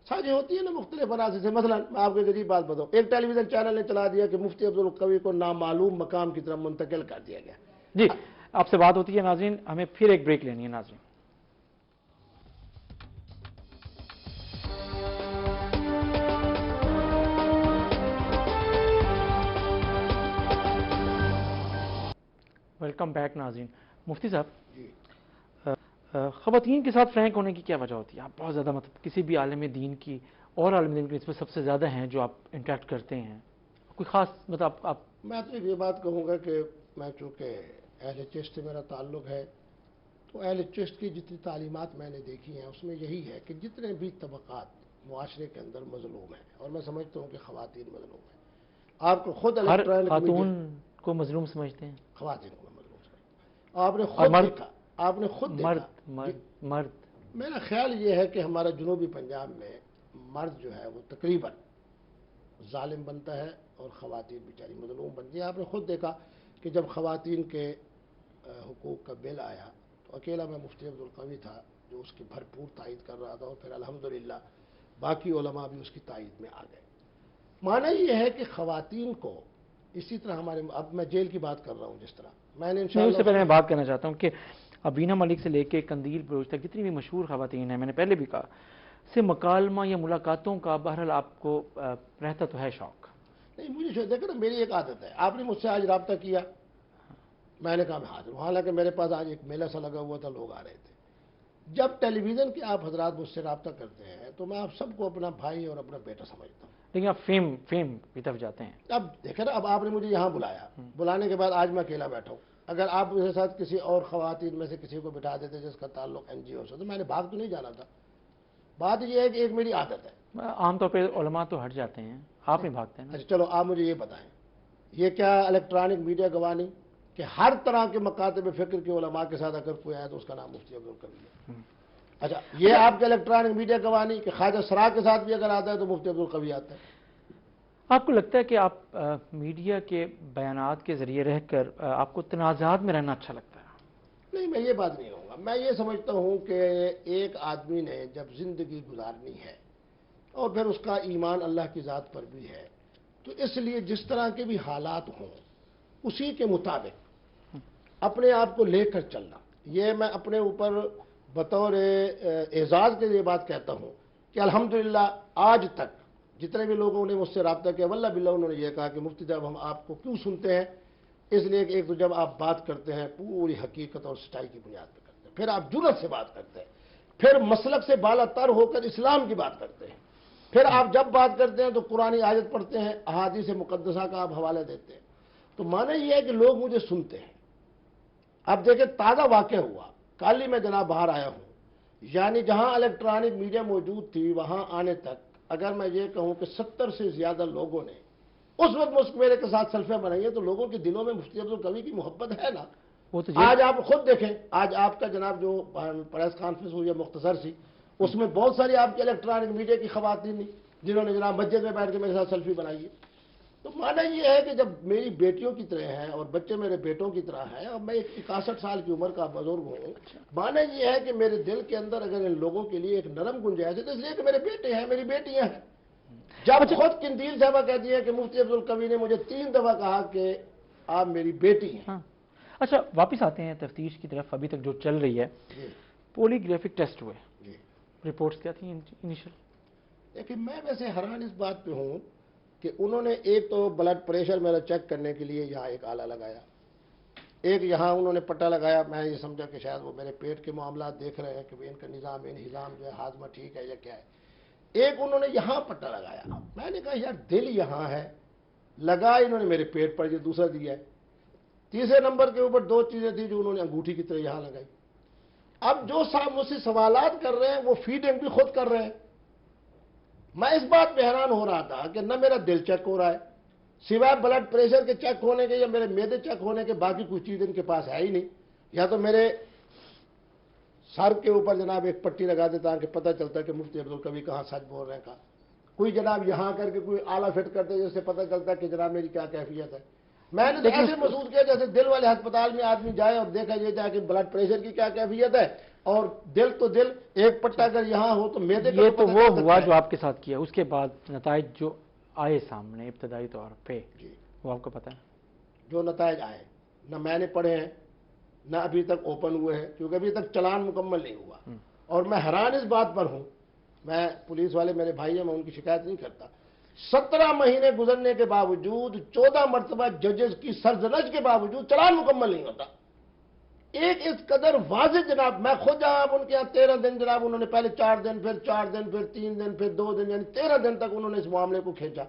سازشیں ہوتی ہیں نا مختلف انداز سے۔ مثلا میں آپ کو ایک عجیب بات بتاؤں، ایک ٹیلی ویژن چینل نے چلا دیا کہ مفتی عبدالقوی کو نامعلوم مقام کی طرف منتقل کر دیا گیا۔ جی، آپ سے بات ہوتی ہے ناظرین، ہمیں پھر ایک بریک لینی ہے ناظرین۔ ویلکم بیک ناظرین۔ مفتی صاحب، جی خواتین کے ساتھ فرینک ہونے کی کیا وجہ ہوتی ہے؟ آپ بہت زیادہ مطلب کسی بھی عالم دین کی اور عالم دین کی نسبت سب سے زیادہ ہیں جو آپ انٹریکٹ کرتے ہیں، کوئی خاص مطلب آپ؟ میں تو یہ بات کہوں گا کہ میں چونکہ اہل چشت سے میرا تعلق ہے، تو اہل چشت کی جتنی تعلیمات میں نے دیکھی ہیں اس میں یہی ہے کہ جتنے بھی طبقات معاشرے کے اندر مظلوم ہیں، اور میں سمجھتا ہوں کہ خواتین مظلوم ہیں، آپ کو خود ہر الیکٹرانک خاتون کو مظلوم سمجھتے ہیں؟ خواتین کو میں مظلوم سمجھتا ہوں۔ آپ نے خود مرد؟ دیکھا، آپ نے خود دیکھا، مرد میرا خیال یہ ہے کہ ہمارا جنوبی پنجاب میں مرد جو ہے وہ تقریباً ظالم بنتا ہے اور خواتین بیچاری مظلوم بنتی ہیں۔ آپ نے خود دیکھا کہ جب خواتین کے حقوق کا بل آیا تو اکیلا میں مفتی عبدالقوی تھا جو اس کی بھرپور تائید کر رہا تھا، اور پھر الحمدللہ باقی علماء بھی اس کی تائید میں آ گئے۔ معنی یہ ہے کہ خواتین کو اسی طرح اب میں جیل کی بات کر رہا ہوں، جس طرح میں نے اس سے پہلے میں بات کرنا چاہتا ہوں کہ ابینہ ملک سے لے کے قندیل بلوچ تک جتنی بھی مشہور خواتین ہیں، میں نے پہلے بھی کہا، سے مکالمہ یا ملاقاتوں کا بہرحال آپ کو رہتا تو ہے شوق؟ نہیں، مجھے دیکھیں نا، میری ایک عادت ہے، آپ نے مجھ سے آج رابطہ کیا، میں نے کہا میں حاضر ہوں، حالانکہ میرے پاس آج ایک میلہ سا لگا ہوا تھا، لوگ آ رہے تھے۔ جب ٹیلی ویژن کے آپ حضرات مجھ سے رابطہ کرتے ہیں تو میں آپ سب کو اپنا بھائی اور اپنا بیٹا سمجھتا ہوں۔ لیکن آپ فیم کی طرف جاتے ہیں۔ اب دیکھیں نا، اب آپ نے مجھے یہاں بلایا، بلانے کے بعد آج میں اکیلا بیٹھا ہوں، اگر آپ میرے ساتھ کسی اور خواتین میں سے کسی کو بٹھا دیتے جس کا تعلق این جی او سے، تو میں نے بھاگ تو نہیں جانا تھا۔ بات یہ ہے کہ ایک میری عادت ہے۔ عام طور پہ علماء تو ہٹ جاتے ہیں، آپ نہیں بھاگتے ہیں نا؟ اچھا چلو، آپ مجھے یہ بتائیں، یہ کیا الیکٹرانک میڈیا گوانی کہ ہر طرح کے مکاتب فکر کے علماء کے ساتھ اگر کوئی آیا تو اس کا نام مفتی عبدالقوی ہے؟ اچھا، یہ آپ کے الیکٹرانک میڈیا گوانی کہ خواجہ سرا کے ساتھ بھی اگر آتا ہے تو مفتی عبدالقوی آتا ہے؟ آپ کو لگتا ہے کہ آپ میڈیا کے بیانات کے ذریعے رہ کر آپ کو تنازعات میں رہنا اچھا لگتا ہے؟ نہیں، میں یہ بات نہیں کہوں گا۔ میں یہ سمجھتا ہوں کہ ایک آدمی نے جب زندگی گزارنی ہے اور پھر اس کا ایمان اللہ کی ذات پر بھی ہے، تو اس لیے جس طرح کے بھی حالات ہوں اسی کے مطابق اپنے آپ کو لے کر چلنا، یہ میں اپنے اوپر بطور اعزاز کے یہ بات کہتا ہوں کہ الحمدللہ آج تک جتنے بھی لوگوں نے مجھ سے رابطہ کیا، واللہ باللہ انہوں نے یہ کہا کہ مفتی صاحب ہم آپ کو کیوں سنتے ہیں، اس لیے کہ ایک تو جب آپ بات کرتے ہیں پوری حقیقت اور سچائی کی بنیاد پہ کرتے ہیں، پھر آپ جرأت سے بات کرتے ہیں، پھر مسلک سے بالا تر ہو کر اسلام کی بات کرتے ہیں، پھر آپ جب بات کرتے ہیں تو قرآن آیت پڑھتے ہیں، احادیث مقدسہ کا آپ حوالہ دیتے ہیں، تو معنی یہ ہے کہ لوگ مجھے سنتے ہیں۔ اب دیکھیں، تازہ واقع ہوا، کل ہی میں جناب باہر آیا ہوں، یعنی جہاں الیکٹرانک میڈیا موجود تھی وہاں آنے تک اگر میں یہ کہوں کہ 70 سے زیادہ لوگوں نے اس وقت میرے کے ساتھ سیلفیاں بنائی ہیں، تو لوگوں کے دلوں میں مفتی عبدالقوی کی محبت ہے نا۔ وہ تو آج آپ خود دیکھیں، آج آپ کا جناب جو پریس کانفرنس ہوئی ہے مختصر سی، اس میں بہت ساری آپ کے الیکٹرانک میڈیا کی خواتین تھیں جنہوں نے جناب مسجد میں بیٹھ کے میرے ساتھ سیلفی بنائی ہے۔ تو معنی یہ ہے کہ جب میری بیٹیوں کی طرح ہیں اور بچے میرے بیٹوں کی طرح ہیں، اور میں 61 سال کی عمر کا بزرگ ہوں، معنی یہ ہے کہ میرے دل کے اندر اگر ان لوگوں کے لیے ایک نرم گنجائش ہے تو اس لیے کہ میرے بیٹے ہیں، میری بیٹیاں ہیں۔ جب خود قندیل صاحبہ کہتی ہے کہ مفتی عبدالقوی نے مجھے 3 دفعہ کہا کہ آپ میری بیٹی ہیں۔ اچھا، واپس آتے ہیں تفتیش کی طرف، ابھی تک جو چل رہی ہے، پولی گرافک ٹیسٹ ہوئے، رپورٹس کیا تھیں انیشل؟ لیکن میں ویسے حیران اس بات پہ ہوں کہ انہوں نے ایک تو بلڈ پریشر میرا چیک کرنے کے لیے یہاں ایک آلہ لگایا، ایک یہاں انہوں نے پٹا لگایا، میں یہ سمجھا کہ شاید وہ میرے پیٹ کے معاملات دیکھ رہے ہیں کہ ان کا نظام انہضام جو ہے ہاضمہ ٹھیک ہے یا کیا ہے۔ ایک انہوں نے یہاں پٹا لگایا، میں نے کہا یار دل یہاں ہے، لگا انہوں نے میرے پیٹ پر، یہ دوسرا دیا ہے۔ تیسرے نمبر کے اوپر 2 چیزیں تھیں جو انہوں نے انگوٹھی کی طرح یہاں لگائی۔ اب جو صاحب مجھ سے سوالات کر رہے ہیں وہ فیڈنگ بھی خود کر رہے ہیں۔ میں اس بات پہ حیران ہو رہا تھا کہ نہ میرا دل چیک ہو رہا ہے، سوائے بلڈ پریشر کے چیک ہونے کے یا میرے معدے چیک ہونے کے باقی کوئی چیز ان کے پاس ہے ہی نہیں۔ یا تو میرے سر کے اوپر جناب ایک پٹی لگا دیتا کہ پتہ چلتا کہ مفتی عبدالقوی کہاں سچ بول رہے ہیں کہاں، کوئی جناب یہاں کر کے کوئی آلہ فٹ کرتے جس سے پتہ چلتا کہ جناب میری کیا کیفیت ہے۔ میں نے ایسے محسوس کیا جیسے دل والے ہسپتال میں آدمی جائے اور دیکھا یہ جائے کہ بلڈ پریشر کی کیا کیفیت ہے، اور دل تو دل، ایک پٹا اگر یہاں ہو تو میدے کا یہ تو وہ ہوا جو آپ کے ساتھ کیا، اس کے بعد نتائج جو آئے سامنے ابتدائی طور پہ، وہ آپ کو پتہ ہے؟ جو نتائج آئے نہ میں نے پڑھے ہیں نہ ابھی تک اوپن ہوئے ہیں، کیونکہ ابھی تک چلان مکمل نہیں ہوا، اور میں حیران اس بات پر ہوں، میں پولیس والے میرے بھائی ہیں، میں ان کی شکایت نہیں کرتا، 17 مہینے گزرنے کے باوجود 14 مرتبہ ججز کی سرزنش کے باوجود چلان مکمل نہیں ہوتا۔ ایک اس قدر واضح جناب، میں خود جناب ان کے یہاں 13 دن جناب انہوں نے پہلے 4 دن پھر 4 دن پھر 3 دن پھر 2 دن یعنی 13 دن تک انہوں نے اس معاملے کو کھینچا۔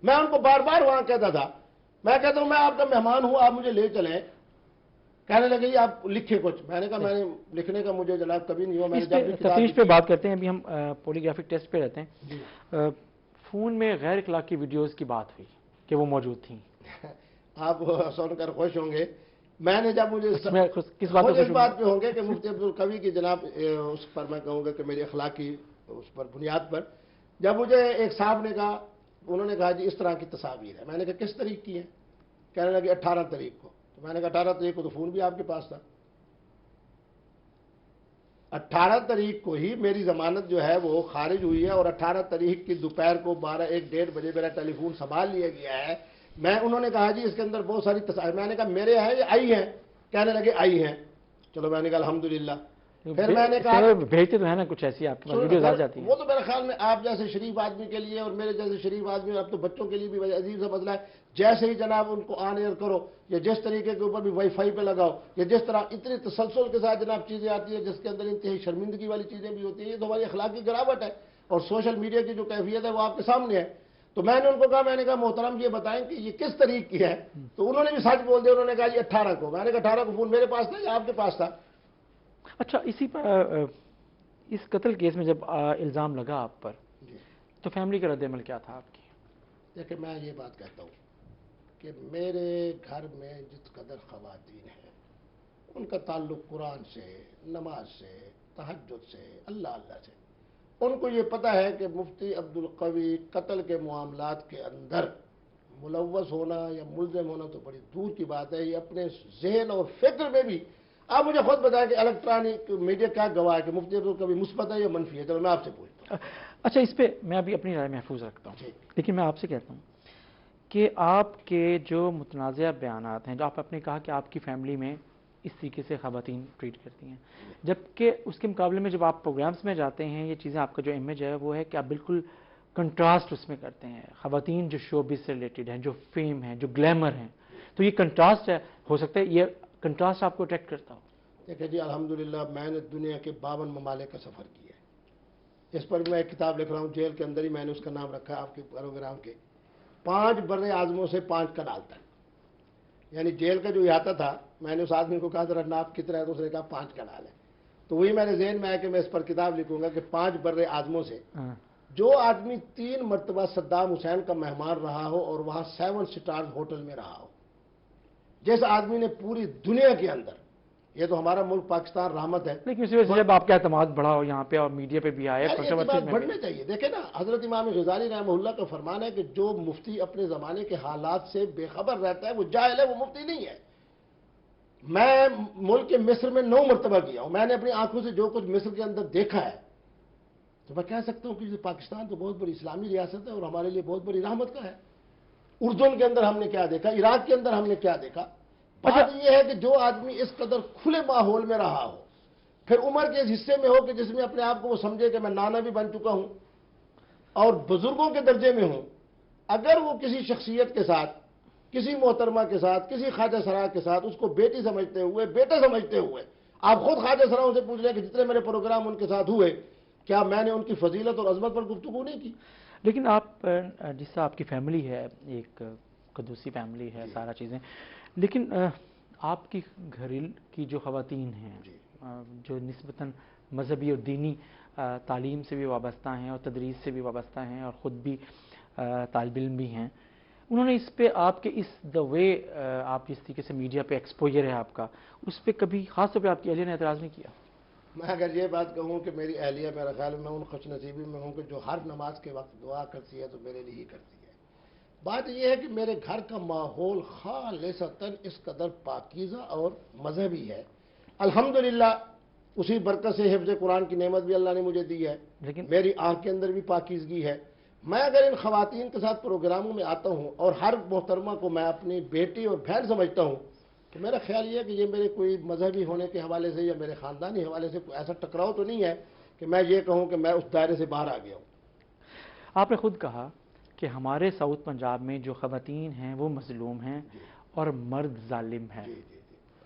میں ان کو بار بار وہاں کہتا تھا، میں کہتا ہوں میں آپ کا مہمان ہوں، آپ مجھے لے چلیں، کہنے لگے یہ آپ لکھے کچھ. میں نے کہا میں نے لکھنے کا مجھے جناب کبھی نہیں ہوا. میں نے اس پہ تفتیش پہ بات کرتے ہیں. ابھی ہم پولیگرافک ٹیسٹ پہ رہتے ہیں. فون میں غیر اخلاقی ویڈیوز کی بات ہوئی کہ وہ موجود تھیں. آپ سن کر خوش ہوں گے. میں نے جب مجھے کس بات اس بات پہ ہوں گے کہ مفتی عبدالقوی کی جناب اس پر میں کہوں گا کہ میری اخلاقی اس پر بنیاد پر جب مجھے ایک صاحب نے کہا, انہوں نے کہا جی اس طرح کی تصاویر ہے. میں نے کہا کس طریق کی ہے؟ کہنے لگے 18 تاریخ کو. تو میں نے کہا 18 تاریخ کو تو فون بھی آپ کے پاس تھا. 18 تاریخ کو ہی میری ضمانت جو ہے وہ خارج ہوئی ہے اور 18 تاریخ کی دوپہر کو 12-1-1:30 بجے میرا ٹیلی فون سنبھال لیا گیا ہے. انہوں نے کہا جی اس کے اندر بہت ساری تصاویر. میں نے کہا میرے ہیں یہ آئی ہیں؟ کہنے لگے آئی ہیں. چلو میں نے کہا الحمدللہ. پھر میں نے کہا بھیجتے تو ہے نا کچھ ایسی آپ کے پاس ویڈیوز آ جاتی ہیں. وہ تو میرے خیال میں آپ جیسے شریف آدمی کے لیے اور میرے جیسے شریف آدمی اور اب تو بچوں کے لیے بھی عجیب سا مسئلہ ہے. جیسے ہی جناب ان کو آن ایئر کرو یا جس طریقے کے اوپر بھی وائی فائی پہ لگاؤ یا جس طرح اتنی تسلسل کے ساتھ جناب چیزیں آتی ہیں جس کے اندر انتہائی شرمندگی والی چیزیں بھی ہوتی ہیں. یہ تو ہماری اخلاقی گراوٹ ہے اور سوشل میڈیا کی جو کیفیت ہے وہ آپ کے سامنے ہے. تو میں نے ان کو کہا, میں نے کہا محترم یہ بتائیں کہ یہ کس طریق کی ہے؟ تو انہوں نے بھی سچ بول دیا. انہوں نے کہا جی 18 کو. میں نے کہا 18 کو فون میرے پاس تھا یا آپ کے پاس تھا؟ اچھا, اسی پر اس قتل کیس میں جب الزام لگا آپ پر تو فیملی کا رد عمل کیا تھا آپ کی؟ دیکھیں میں یہ بات کہتا ہوں کہ میرے گھر میں جس قدر خواتین ہیں ان کا تعلق قرآن سے, نماز سے, تہجد سے, اللہ سے. ان کو یہ پتہ ہے کہ مفتی عبدالقوی قتل کے معاملات کے اندر ملوث ہونا یا ملزم ہونا تو بڑی دور کی بات ہے. یہ اپنے ذہن اور فکر میں بھی آپ مجھے خود بتائیں کہ الیکٹرانک میڈیا کیا گواہ ہے کہ مفتی عبدالقوی مثبت ہے یا منفی ہے؟ چلو میں آپ سے پوچھتا ہوں. اچھا, اس پہ میں ابھی اپنی رائے محفوظ رکھتا ہوں, لیکن میں آپ سے کہتا ہوں کہ آپ کے جو متنازع بیانات ہیں, جو آپ نے کہا کہ آپ کی فیملی میں اس طریقے سے خواتین ٹریٹ کرتی ہیں, جبکہ اس کے مقابلے میں جب آپ پروگرامز میں جاتے ہیں یہ چیزیں آپ کا جو امیج ہے وہ ہے کہ آپ بالکل کنٹراسٹ اس میں کرتے ہیں. خواتین جو شوبز سے ریلیٹڈ ہیں, جو فیم ہیں, جو گلیمر ہیں, تو یہ کنٹراسٹ ہے. ہو سکتا ہے یہ کنٹراسٹ آپ کو اٹریکٹ کرتا ہو. دیکھیں جی الحمدللہ میں نے دنیا کے 52 ممالک کا سفر کیا ہے. اس پر میں ایک کتاب لکھ رہا ہوں, جیل کے اندر ہی میں نے اس کا نام رکھا ہے آپ کے پروگرام کے 5 بر اعظموں سے 5 کنال تک. یعنی جیل کا جو احاطہ تھا, میں نے اس آدمی کو کہا ذرا ناپ کتنا ہے, تو اس نے کہا 5 کنال ہے. تو وہی میرے ذہن میں آیا کہ میں اس پر کتاب لکھوں گا کہ 5 بر اعظموں سے جو آدمی 3 مرتبہ صدام حسین کا مہمان رہا ہو اور وہاں 7 سٹار ہوٹل میں رہا ہو, جس آدمی نے پوری دنیا کے اندر, یہ تو ہمارا ملک پاکستان رحمت ہے, لیکن اسی وجہ سے جب آپ کا اعتماد بڑھا ہو یہاں پہ اور میڈیا پہ بھی آئے, اعتماد بڑھنا چاہیے. دیکھیں نا حضرت امام غزالی رحمہ اللہ کا فرمان ہے کہ جو مفتی اپنے زمانے کے حالات سے بے خبر رہتا ہے وہ جاہل ہے, وہ مفتی نہیں ہے. میں ملک مصر میں 9 مرتبہ گیا ہوں. میں نے اپنی آنکھوں سے جو کچھ مصر کے اندر دیکھا ہے تو میں کہہ سکتا ہوں کہ پاکستان تو بہت بڑی اسلامی ریاست ہے اور ہمارے لیے بہت بڑی رحمت کا ہے. اردن کے اندر ہم نے کیا دیکھا, عراق کے اندر ہم نے کیا دیکھا. بات یہ ہے کہ جو آدمی اس قدر کھلے ماحول میں رہا ہو, پھر عمر کے اس حصے میں ہو کہ جس میں اپنے آپ کو وہ سمجھے کہ میں نانا بھی بن چکا ہوں اور بزرگوں کے درجے میں ہوں, اگر وہ کسی شخصیت کے ساتھ, کسی محترمہ کے ساتھ, کسی خواجہ سرا کے ساتھ اس کو بیٹی سمجھتے ہوئے, بیٹا سمجھتے ہوئے, آپ خود خواجہ سراؤں سے پوچھ لیں کہ جتنے میرے پروگرام ان کے ساتھ ہوئے کیا میں نے ان کی فضیلت اور عظمت پر گفتگو نہیں کی؟ لیکن آپ جس سے آپ کی فیملی ہے, ایک قدوسی فیملی ہے, سارا چیزیں, لیکن آپ کی گھر کی جو خواتین ہیں جو نسبتاً مذہبی اور دینی تعلیم سے بھی وابستہ ہیں اور تدریس سے بھی وابستہ ہیں اور خود بھی طالب علم بھی ہیں, انہوں نے اس پہ آپ کے اس دا وے آپ جس طریقے سے میڈیا پہ ایکسپوجر ہے آپ کا, اس پہ کبھی خاص طور پہ آپ کی اہلیہ نے اعتراض نہیں کیا؟ میں اگر یہ بات کہوں کہ میری اہلیہ میرا خیال میں ان خوش نصیبی میں ہوں کہ جو ہر نماز کے وقت دعا کرتی ہے تو میرے لیے ہی کرتی ہے. بات یہ ہے کہ میرے گھر کا ماحول خالصتاً اس قدر پاکیزہ اور مذہبی ہے الحمدللہ. اسی برکت سے حفظ قرآن کی نعمت بھی اللہ نے مجھے دی ہے, لیکن میری آنکھ کے اندر بھی پاکیزگی ہے. میں اگر ان خواتین کے ساتھ پروگراموں میں آتا ہوں اور ہر محترمہ کو میں اپنی بیٹی اور بہن سمجھتا ہوں تو میرا خیال یہ ہے کہ یہ میرے کوئی مذہبی ہونے کے حوالے سے یا میرے خاندانی حوالے سے کوئی ایسا ٹکراؤ تو نہیں ہے کہ میں یہ کہوں کہ میں اس دائرے سے باہر آ گیا ہوں. آپ نے خود کہا کہ ہمارے ساؤتھ پنجاب میں جو خواتین ہیں وہ مظلوم ہیں اور مرد ظالم ہیں.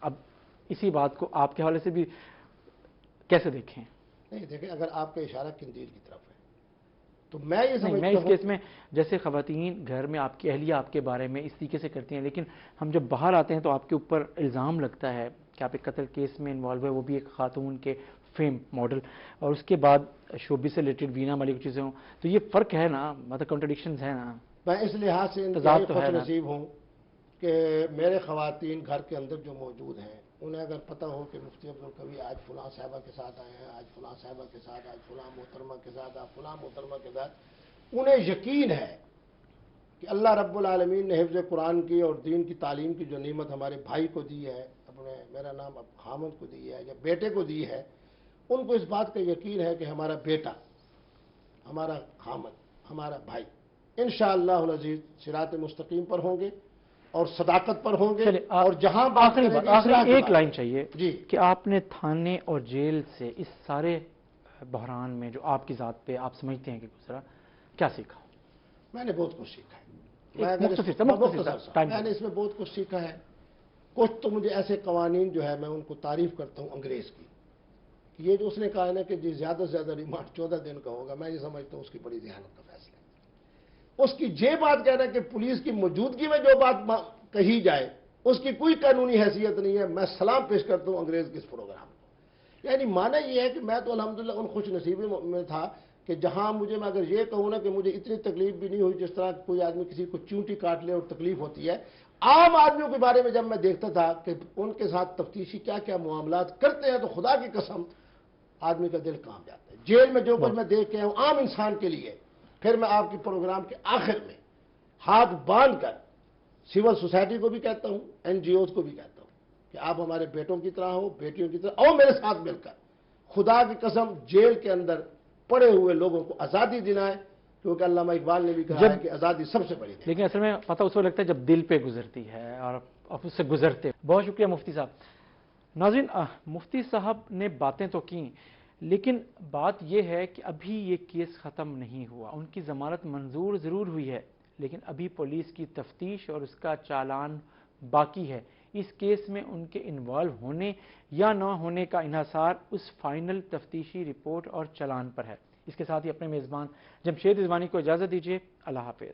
اب اسی بات کو آپ کے حوالے سے بھی کیسے دیکھیں؟ نہیں دیکھیں, اگر آپ کا اشارہ قندیل کی طرف ہے تو میں یہ سمجھتا ہوں, اس کیس میں جیسے خواتین گھر میں آپ کی اہلیہ آپ کے بارے میں اس طریقے سے کرتی ہیں, لیکن ہم جب باہر آتے ہیں تو آپ کے اوپر الزام لگتا ہے کہ آپ ایک قتل کیس میں انوالو ہے، وہ بھی ایک خاتون کے فیم ماڈل، اور اس کے بعد شوبی سے ریلیٹڈ وینا مالک چیزیں ہوں، تو یہ فرق ہے نا، مطلب کنٹرڈکشنز ہے نا؟ میں اس لحاظ سے انتہائی خوش نصیب ہوں کہ میرے خواتین گھر کے اندر جو موجود ہیں، انہیں اگر پتہ ہو کہ مفتی عبدالقوی آج فلاں صاحبہ کے ساتھ آئے ہیں، آج فلاں صاحبہ کے ساتھ، آج فلاں محترمہ کے ساتھ، آج فلاں محترمہ کے ساتھ، انہیں یقین ہے کہ اللہ رب العالمین نے حفظ قرآن کی اور دین کی تعلیم کی جو نعمت ہمارے بھائی کو دی ہے، اپنے میرا نام اب خامد کو دی ہے یا بیٹے کو دی ہے، ان کو اس بات کا یقین ہے کہ ہمارا بیٹا، ہمارا خامد، ہمارا بھائی انشاءاللہ العزیز صراط مستقیم پر ہوں گے اور صداقت پر ہوں گے، اور جہاں آخری ایک لائن چاہیے جی کہ آپ نے تھانے اور جیل سے اس سارے بحران میں جو آپ کی ذات پہ آپ سمجھتے ہیں کہ گزرا، کیا سیکھا؟ میں نے بہت کچھ سیکھا ہے، میں نے اس میں بہت کچھ سیکھا ہے۔ کچھ تو مجھے ایسے قوانین جو ہے میں ان کو تعریف کرتا ہوں انگریز کی، یہ جو اس نے کہا ہے نا کہ جی زیادہ سے زیادہ ریمانڈ 14 دن کا ہوگا، میں یہ سمجھتا ہوں اس کی بڑی ذہانت کا فیصلہ ہے۔ اس کی یہ بات کہنا کہ پولیس کی موجودگی میں جو بات کہی جائے اس کی کوئی قانونی حیثیت نہیں ہے، میں سلام پیش کرتا ہوں انگریز کے اس پروگرام کو۔ یعنی معنی یہ ہے کہ میں تو الحمدللہ ان خوش نصیبی میں تھا کہ جہاں مجھے، میں اگر یہ کہوں نا کہ مجھے اتنی تکلیف بھی نہیں ہوئی جس طرح کوئی آدمی کسی کو چونٹی کاٹ لے اور تکلیف ہوتی ہے، عام آدمیوں کے بارے میں جب میں دیکھتا تھا کہ ان کے ساتھ تفتیشی کیا کیا معاملات کرتے ہیں، تو خدا کی قسم آدمی کا دل کانپ جاتا ہے۔ جیل میں جو کچھ میں دیکھ کے ہوں عام انسان کے لیے، پھر میں آپ کے پروگرام کے آخر میں ہاتھ باندھ کر سول سوسائٹی کو بھی کہتا ہوں، این جی اوز کو بھی کہتا ہوں کہ آپ ہمارے بیٹوں کی طرح ہو، بیٹیوں کی طرح، اور میرے ساتھ مل کر خدا کی قسم جیل کے اندر پڑے ہوئے لوگوں کو آزادی دلائیں، کیونکہ علامہ اقبال نے بھی کہا ہے کہ آزادی سب سے بڑی ہے۔ لیکن اصل میں پتہ اس وقت لگتا ہے جب دل پہ گزرتی ہے اور اس سے گزرتے۔ بہت شکریہ مفتی صاحب۔ ناظرین، مفتی صاحب نے باتیں تو کیں، لیکن بات یہ ہے کہ ابھی یہ کیس ختم نہیں ہوا۔ ان کی ضمانت منظور ضرور ہوئی ہے، لیکن ابھی پولیس کی تفتیش اور اس کا چالان باقی ہے۔ اس کیس میں ان کے انوالو ہونے یا نہ ہونے کا انحصار اس فائنل تفتیشی رپورٹ اور چالان پر ہے۔ اس کے ساتھ ہی اپنے میزبان جمشید رضوانی کو اجازت دیجیے۔ اللہ حافظ۔